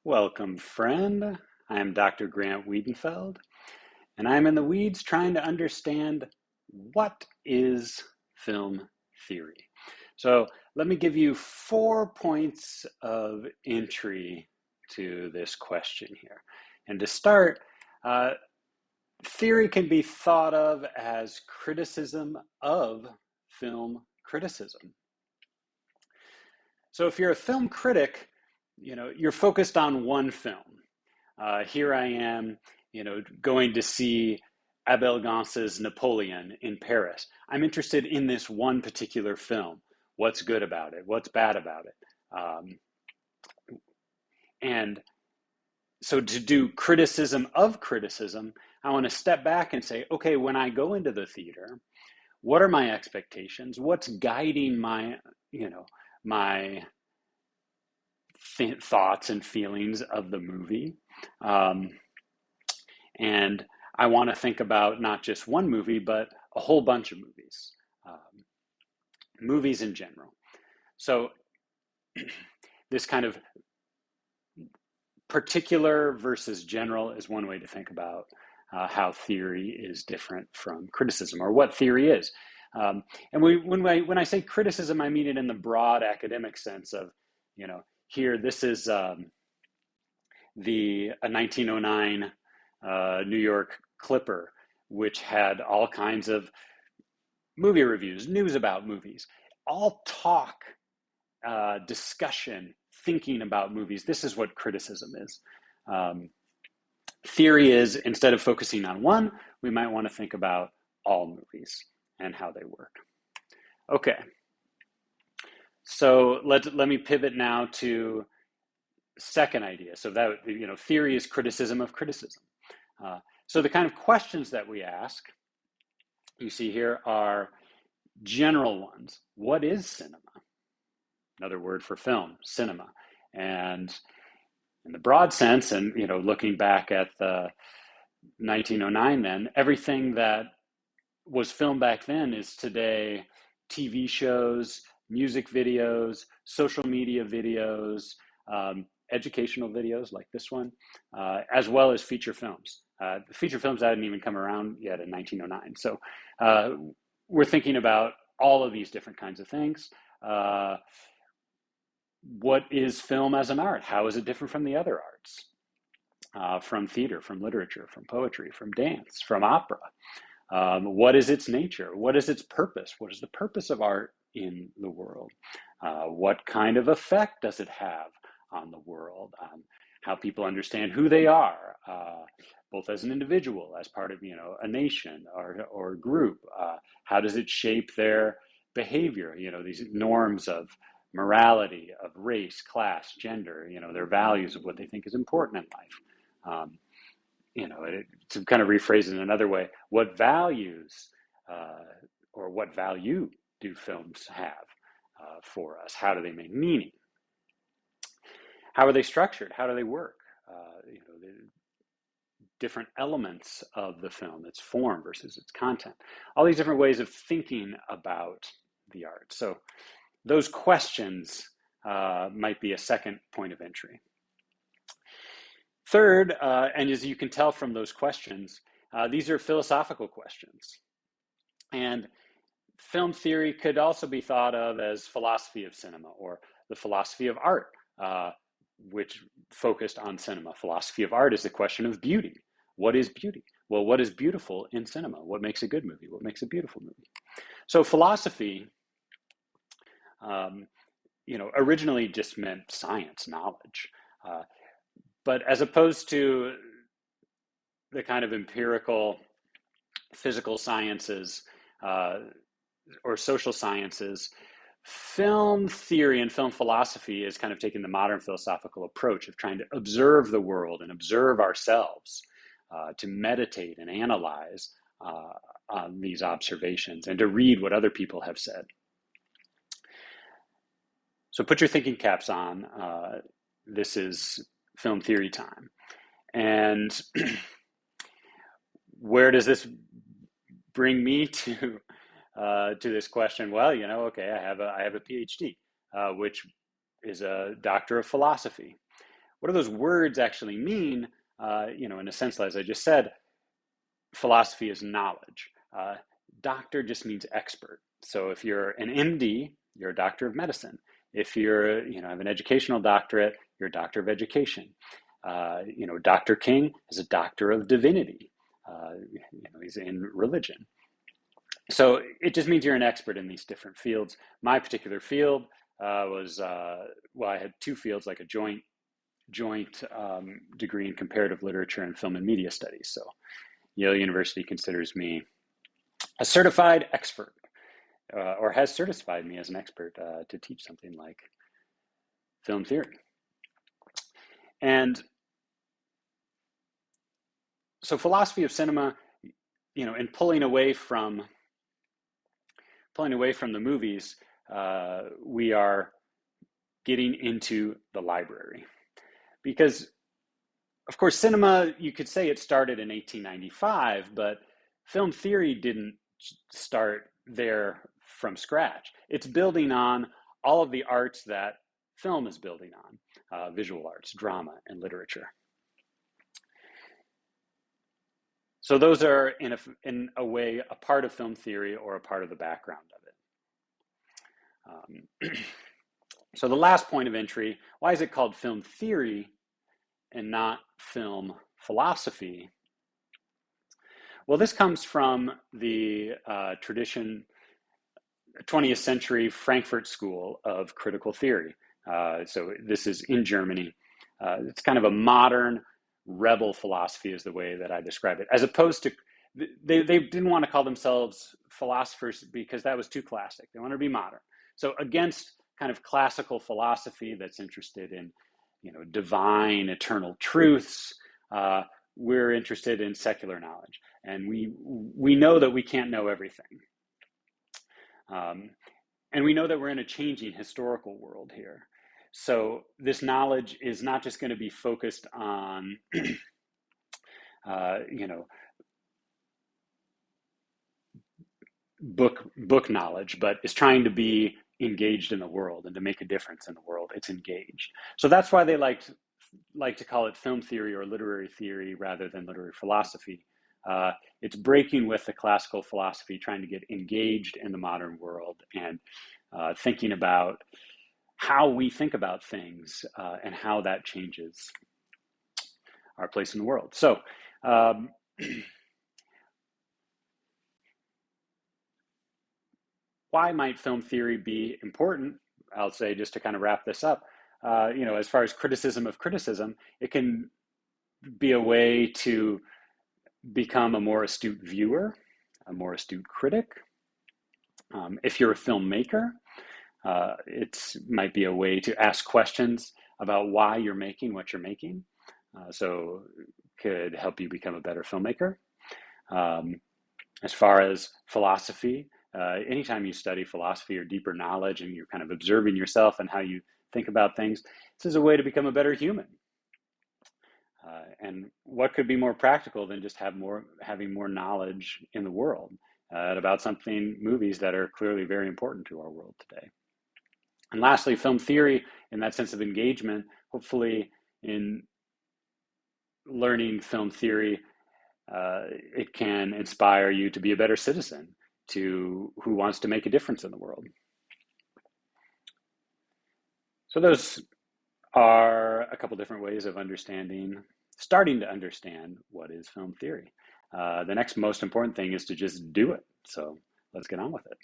Welcome, friend. I am Dr. Grant Wiedenfeld, and I'm in the weeds trying to understand what is film theory. So let me give you 4 points of entry to this question here. And to start, theory can be thought of as criticism of film criticism. So if you're a film critic, you're focused on one film. Here I am, going to see Abel Gance's Napoleon in Paris. I'm interested in this one particular film. What's good about it? What's bad about it? And so to do criticism of criticism, I want to step back and say, okay, when I go into the theater, what are my expectations? What's guiding my thoughts and feelings of the movie? And I want to think about not just one movie, but a whole bunch of movies, movies in general. So this kind of particular versus general is one way to think about how theory is different from criticism, or what theory is. And when I say criticism, I mean it in the broad academic sense of, here, this is a 1909 New York Clipper, which had all kinds of movie reviews, news about movies, all talk, discussion, thinking about movies. This is what criticism is. Theory is, instead of focusing on one, we might want to think about all movies and how they work. Okay. So let me pivot now to second idea. So that, theory is criticism of criticism. So the kind of questions that we ask, you see here, are general ones. What is cinema? Another word for film, cinema. And in the broad sense, and looking back at the 1909 then, everything that was filmed back then is today TV shows, music videos, social media videos, educational videos like this one, as well as feature films. The feature films hadn't even come around yet in 1909. So we're thinking about all of these different kinds of things. What is film as an art? How is it different from the other arts? From theater, from literature, from poetry, from dance, from opera? What is its nature? What is its purpose? What is the purpose of art in the world? What kind of effect does it have on the world? How people understand who they are, both as an individual, as part of a nation or a group. How does it shape their behavior? These norms of morality, of race, class, gender. Their values of what they think is important in life. To kind of rephrase it in another way, what values or what value do films have for us? How do they make meaning? How are they structured? How do they work? The different elements of the film, its form versus its content. All these different ways of thinking about the art. So those questions might be a second point of entry. Third, and as you can tell from those questions, these are philosophical questions. And film theory could also be thought of as philosophy of cinema, or the philosophy of art, which focused on cinema. Philosophy of art is the question of beauty. What is beauty? Well, what is beautiful in cinema? What makes a good movie? What makes a beautiful movie? So philosophy, originally just meant science, knowledge. But as opposed to the kind of empirical physical sciences or social sciences, film theory and film philosophy is kind of taking the modern philosophical approach of trying to observe the world and observe ourselves, to meditate and analyze on these observations and to read what other people have said. So put your thinking caps on. This is film theory time. And where does this bring me to this question? Well, okay, I have a PhD, which is a doctor of philosophy. what do those words actually mean? In a sense, as I just said, philosophy is knowledge. Doctor just means expert. So if you're an MD, you're a doctor of medicine. If you're, have an educational doctorate, you're a doctor of education. Dr. King is a doctor of divinity. He's in religion. So it just means you're an expert in these different fields. My particular field was, I had two fields, like a joint degree in comparative literature and film and media studies. So Yale University considers me a certified expert, or has certified me as an expert to teach something like film theory. And so philosophy of cinema, and pulling away from the movies, we are getting into the library. Because, of course, cinema, you could say it started in 1895, but film theory didn't start there from scratch. It's building on all of the arts that film is building on, visual arts, drama, and literature. So those are, in a way, a part of film theory or a part of the background of it. So the last point of entry, why is it called film theory and not film philosophy? Well, this comes from the tradition, 20th century Frankfurt School of critical theory. So this is in Germany. It's kind of a modern rebel philosophy is the way that I describe it, as opposed to, they didn't want to call themselves philosophers because that was too classic. They want to be modern. So against kind of classical philosophy that's interested in, divine eternal truths, we're interested in secular knowledge. And we know that we can't know everything. And we know that we're in a changing historical world here. So this knowledge is not just going to be focused on, book knowledge, but is trying to be engaged in the world and to make a difference in the world. It's engaged. So that's why they like to call it film theory or literary theory rather than literary philosophy. It's breaking with the classical philosophy, trying to get engaged in the modern world and thinking about how we think about things and how that changes our place in the world. So why might film theory be important? I'll say, just to kind of wrap this up, as far as criticism of criticism, it can be a way to become a more astute viewer, a more astute critic. If you're a filmmaker, it might be a way to ask questions about why you're making what you're making. So could help you become a better filmmaker. As far as philosophy, anytime you study philosophy or deeper knowledge and you're kind of observing yourself and how you think about things, this is a way to become a better human. And what could be more practical than just having more knowledge in the world about movies that are clearly very important to our world today. And lastly, film theory, in that sense of engagement, hopefully in learning film theory, it can inspire you to be a better citizen who wants to make a difference in the world. So those are a couple different ways of starting to understand what is film theory. The next most important thing is to just do it. So let's get on with it.